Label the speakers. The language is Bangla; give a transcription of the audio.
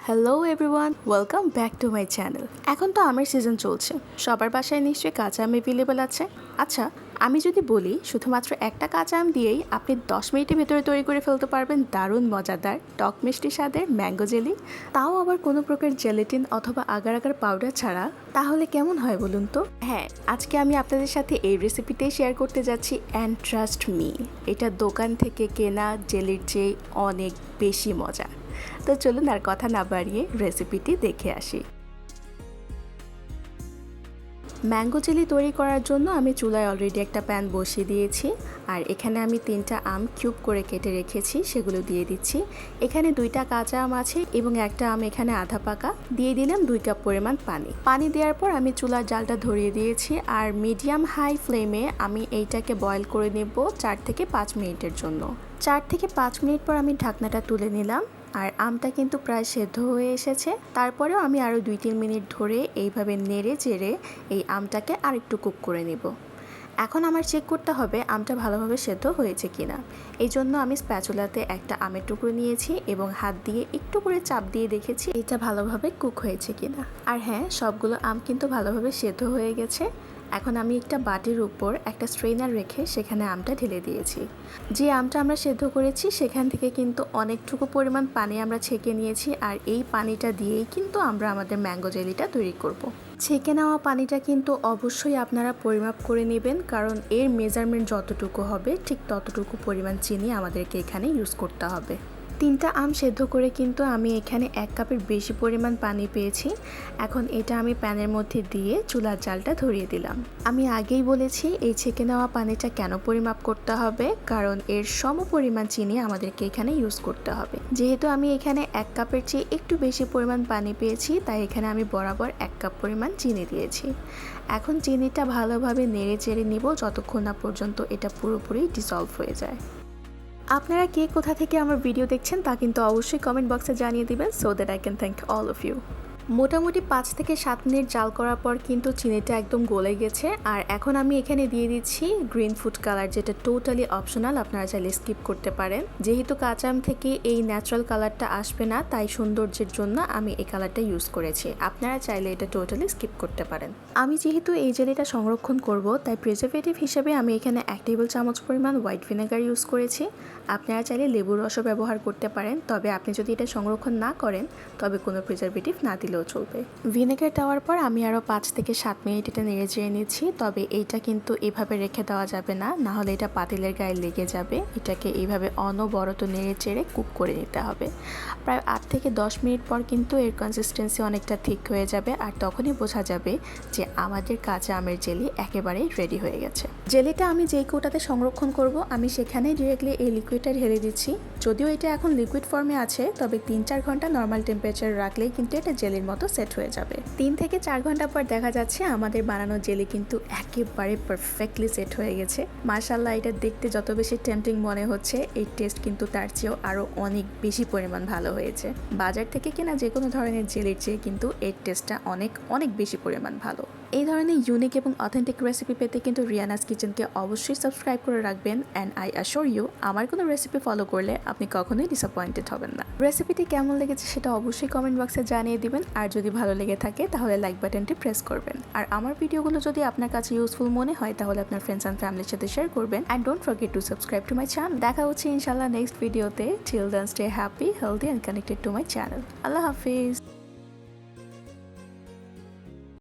Speaker 1: Hello everyone, welcome back to my channel. এখন তো আমের সিজন চলছে, সবার বাসায় নিশ্চয়ই কাঁচা আম অ্যাভেলেবেল আছে। আচ্ছা, আমি যদি বলি শুধুমাত্র একটা কাঁচা আম দিয়েই আপনি 10 মিনিটের ভেতরে তৈরি করে ফেলতে পারবেন দারুণ মজাদার টক মিষ্টি স্বাদের ম্যাঙ্গো জেলি, তাও আবার কোনো প্রকার জেলেটিন অথবা আগার আগার পাউডার ছাড়া, তাহলে কেমন হয় বলুন তো? হ্যাঁ, আজকে আমি আপনাদের সাথে এই রেসিপিটাই শেয়ার করতে যাচ্ছি অ্যান্ড ট্রাস্ট মি, এটা দোকান থেকে কেনা জেলির চেয়ে অনেক বেশি মজা। তো চলুন আর কথা না বাড়িয়ে রেসিপিটি দেখে আসি। ম্যাঙ্গো জেলি তৈরি করার জন্য আমি চুলায় অলরেডি একটা প্যান বসিয়ে দিয়েছি, আর এখানে আমি 3টা আম কিউব করে কেটে রেখেছি, সেগুলো দিয়ে দিচ্ছি। এখানে 2টা কাঁচা আম আছে এবং একটা আম এখানে আধা পাকা। দিয়ে দিলাম 2 কাপ পরিমাণ পানি দেওয়ার পর আমি চুলার জালটা ধরিয়ে দিয়েছি, আর মিডিয়াম হাই ফ্লেমে আমি এইটাকে বয়েল করে নেব 4 থেকে 5 মিনিটের জন্য। 4 থেকে 5 মিনিট পর আমি ঢাকনাটা তুলে নিলাম, আর আমটা কিন্তু প্রায় সেদ্ধ হয়ে এসেছে। তারপরেও আমি আরও 2-3 মিনিট ধরে এইভাবে নেড়ে চেড়ে এই আমটাকে আরেকটু কুক করে নেব। এখন আমার চেক করতে হবে আমটা ভালোভাবে সেদ্ধ হয়েছে কিনা। এই জন্য আমি স্প্যাচুলাতে একটা আমের টুকরো নিয়েছি এবং হাত দিয়ে একটু করে চাপ দিয়ে দেখেছি এটা ভালোভাবে কুক হয়েছে কিনা। আর হ্যাঁ, সবগুলো আম কিন্তু ভালোভাবে সেদ্ধ হয়ে গেছে। এখন আমি একটা বাটির উপর একটা স্ট্রেনার রেখে সেখানে আমটা ঢেলে দিয়েছি। যে আমটা আমরা সেদ্ধ করেছি সেখান থেকে কিন্তু অনেকটুকু পরিমাণ পানি আমরা ছেঁকে নিয়েছি, আর এই পানিটা দিয়েই কিন্তু আমরা আমাদের ম্যাঙ্গো জেলিটা তৈরি করব। ছেঁকে নেওয়া পানিটা কিন্তু অবশ্যই আপনারা পরিমাপ করে নেবেন, কারণ এর মেজারমেন্ট যতটুকু হবে ঠিক ততটুকু পরিমাণ চিনি আমাদেরকে এখানে ইউজ করতে হবে। 3টা আম সেদ্ধ করে কিন্তু আমি এখানে 1 কাপের বেশি পরিমাণ পানি পেয়েছি। এখন এটা আমি প্যানের মধ্যে দিয়ে চুলার জালটা ধরিয়ে দিলাম। আমি আগেই বলেছি এই ছেঁকে নেওয়া পানিটা কেন পরিমাপ করতে হবে, কারণ এর সম পরিমাণ চিনি আমাদেরকে এখানে ইউজ করতে হবে। যেহেতু আমি এখানে 1 কাপের চেয়ে একটু বেশি পরিমাণ পানি পেয়েছি, তাই এখানে আমি বরাবর 1 কাপ পরিমাণ চিনি দিয়েছি। এখন চিনিটা ভালোভাবে নেড়ে চেড়ে নিব যতক্ষণ না পর্যন্ত এটা পুরোপুরি ডিসলভ হয়ে যায়। আপনারা কে কোথা থেকে আমার ভিডিও দেখছেন তা কিন্তু অবশ্যই কমেন্ট বক্সে জানিয়ে দিবেন, so that I can thank all of you. মোটামুটি 5 থেকে 7 মিনিট জাল করার পর কিন্তু চিনিটা একদম গলে গেছে, আর এখন আমি এখানে দিয়ে দিচ্ছি গ্রিন ফুড কালার, যেটা টোটালি অপশনাল, আপনারা চাইলে স্কিপ করতে পারেন। যেহেতু কাঁচা আম থেকে এই ন্যাচারাল কালারটা আসবে না, তাই সৌন্দর্যের জন্য আমি এই কালারটা ইউজ করেছি। আপনারা চাইলে এটা টোটালি স্কিপ করতে পারেন। আমি যেহেতু এই জেলিটা সংরক্ষণ করব, তাই প্রিজারভেটিভ হিসেবে আমি এখানে 1 টেবিল চামচ পরিমাণ হোয়াইট ভিনেগার ইউজ করেছি। আপনারা চাইলে লেবুর রসও ব্যবহার করতে পারেন, তবে আপনি যদি এটা সংরক্ষণ না করেন তবে কোনো প্রিজারভেটিভ না দিলেও চলবে। ভিনেগার দেওয়ার পর আমি আরও 5 থেকে 7 মিনিট এটা নেড়ে চেড়ে নিচ্ছি, তবে এইটা কিন্তু এভাবে রেখে দেওয়া যাবে না, নাহলে এটা পাতিলের গায়ে লেগে যাবে। এটাকে এইভাবে অনবরত নেড়ে চেড়ে কুক করে নিতে হবে। প্রায় 8 থেকে 10 মিনিট পর কিন্তু এর কনসিস্টেন্সি অনেকটা ঠিক হয়ে যাবে, আর তখনই বোঝা যাবে যে আমাদের কাঁচা আমের জেলি একেবারেই রেডি হয়ে গেছে। জেলিটা আমি যেই কৌটাতে সংরক্ষণ করব, আমি সেখানেই ডিরেক্টলি এই লিকুইডটা ঢেলে দিচ্ছি। যদিও এটা এখন লিকুইড ফর্মে আছে, তবে 3-4 ঘন্টা নর্মাল টেম্পারেচার রাখলেই কিন্তু এটা জেলির মতো সেট হয়ে যাবে। 3 থেকে 4 ঘন্টা পর দেখা যাচ্ছে আমাদের বানানো জেলি কিন্তু একেবারে পারফেক্টলি সেট হয়ে গেছে। মাশাআল্লাহ, এটা দেখতে যত বেশি টেম্পটিং মনে হচ্ছে, এই টেস্ট কিন্তু তার চেয়েও আরও অনেক বেশি পরিমাণ ভালো হয়েছে। বাজার থেকে কেনা যে কোনো ধরনের জেলির চেয়ে কিন্তু এর টেস্টটা অনেক অনেক বেশি পরিমাণ ভালো। এই ধরনের ইউনিক এবং অথেন্টিক রেসিপি পেতে কিন্তু রিয়ানাস কিচেনকে অবশ্যই সাবস্ক্রাইব করে রাখবেন, অ্যান্ড আই অ্যাশোর ইউ আমার কোনো রেসিপি ফলো করলে আপনি কখনোই ডিসঅ্যাপয়েন্টেড হবেন না। রেসিপিটি কেমন লেগেছে সেটা অবশ্যই কমেন্ট বক্সে জানিয়ে দিবেন, আর যদি ভালো লেগে থাকে তাহলে লাইক বাটনটি প্রেস করবেন। আর আমার ভিডিওগুলো যদি আপনার কাছে ইউজফুল মনে হয় তাহলে আপনার ফ্রেন্ডস অ্যান্ড ফ্যামিলির সাথে শেয়ার করবেন, and don't forget to subscribe to my channel. দেখা হচ্ছে ইনশাআল্লাহ নেক্সট ভিডিওতে। Till then stay happy, healthy and connected to my channel. আল্লাহ হাফিজ।